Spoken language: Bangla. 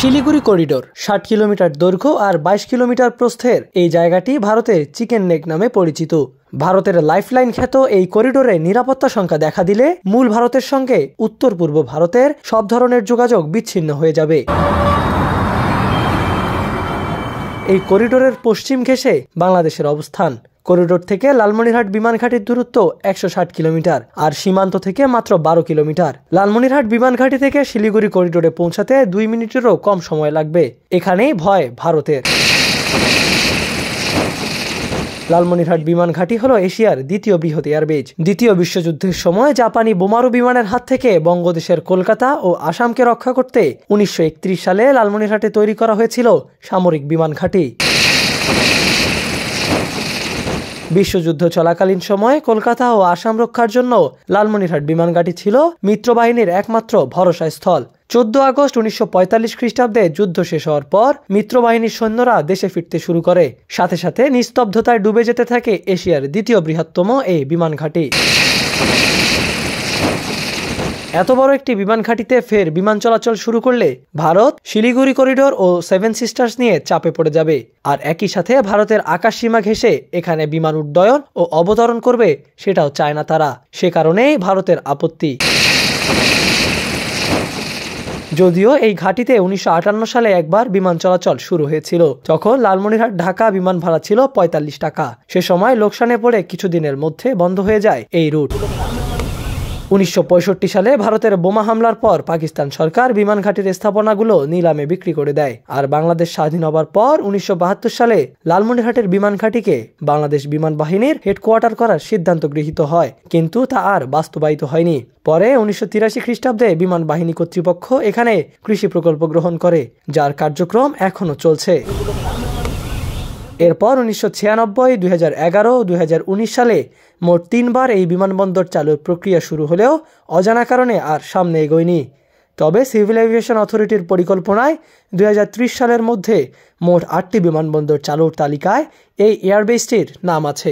শিলিগুড়ি করিডোর 60 কিলোমিটার দৈর্ঘ্য আর 22 কিলোমিটার প্রস্থের এই জায়গাটি ভারতের চিকেন নেক নামে পরিচিত। ভারতের লাইফলাইন খ্যাত এই করিডোরে নিরাপত্তা শঙ্কা দেখা দিলে মূল ভারতের সঙ্গে উত্তর পূর্ব ভারতের সব ধরনের যোগাযোগ বিচ্ছিন্ন হয়ে যাবে। এই করিডোরের পশ্চিম ঘেঁষে বাংলাদেশের অবস্থান। করিডোর থেকে লালমনিরহাট বিমান ঘাঁটির দূরত্ব 160 কিলোমিটার আর সীমান্ত থেকে মাত্র 12 কিলোমিটার। লালমনিরহাট বিমান ঘাঁটি থেকে শিলিগুড়ি করিডোরে পৌঁছাতে 2 মিনিটেরও কম সময় লাগবে। এখানেই ভয় ভারতের। লালমনিরহাট বিমান ঘাঁটি হলো এশিয়ার দ্বিতীয় বৃহৎ এয়ারবেজ। দ্বিতীয় বিশ্বযুদ্ধের সময় জাপানি বোমারু বিমানের হাত থেকে বঙ্গদেশের কলকাতা ও আসামকে রক্ষা করতে 1931 সালে লালমনিরহাটে তৈরি করা হয়েছিল সামরিক বিমান ঘাঁটি। বিশ্বযুদ্ধ চলাকালীন সময়ে কলকাতা ও আসাম রক্ষার জন্য লালমনিরহাট বিমান ঘাঁটি ছিল মিত্রবাহিনীর একমাত্র ভরসা স্থল। 14 আগস্ট 1945 খ্রিস্টাব্দে যুদ্ধ শেষ হওয়ার পর মিত্রবাহিনীর সৈন্যরা দেশে ফিরতে শুরু করে। সাথে সাথে নিস্তব্ধতায় ডুবে যেতে থাকে এশিয়ার দ্বিতীয় বৃহত্তম এই বিমান ঘাঁটি। এত বড় একটি বিমান ঘাঁটিতে ফের বিমান চলাচল শুরু করলে ভারত শিলিগুড়ি করিডোর ও 7 সিস্টার্স নিয়ে চাপে পড়ে যাবে। আর একই সাথে ভারতের আকাশ সীমা ঘেঁষে এখানে বিমান উড্ডয়ন ও অবতরণ করবে সেটাও চায় না তারা। সে কারণেই ভারতের আপত্তি। যদিও এই ঘাঁটিতে 1958 সালে একবার বিমান চলাচল শুরু হয়েছিল, তখন লালমনিরহাট ঢাকা বিমান ভাড়া ছিল 45 টাকা। সে সময় লোকসানে পড়ে কিছুদিনের মধ্যে বন্ধ হয়ে যায় এই রুট। 1965 সালে ভারতের বোমা হামলার পর পাকিস্তান সরকার বিমান ঘাঁটির স্থাপনাগুলো নিলামে বিক্রি করে দেয়। আর বাংলাদেশ স্বাধীন হবার পর 1972 সালে লালমনিরহাটের বিমান ঘাঁটিকে বাংলাদেশ বিমান বাহিনীর হেডকোয়ার্টার করার সিদ্ধান্ত গৃহীত হয়, কিন্তু তা আর বাস্তবায়িত হয়নি। পরে 1983 খ্রিস্টাব্দে বিমান বাহিনী কর্তৃপক্ষ এখানে কৃষি প্রকল্প গ্রহণ করে, যার কার্যক্রম এখনো চলছে। এরপর 1996, 2011, 2019 সালে মোট 3 বার এই বিমানবন্দর চালুর প্রক্রিয়া শুরু হলেও অজানা কারণে আর সামনে এগোয়নি। তবে সিভিল এভিয়েশন অথরিটির পরিকল্পনায় 2030 সালের মধ্যে মোট 8টি বিমানবন্দর চালুর তালিকায় এই এয়ারবেসটির নাম আছে।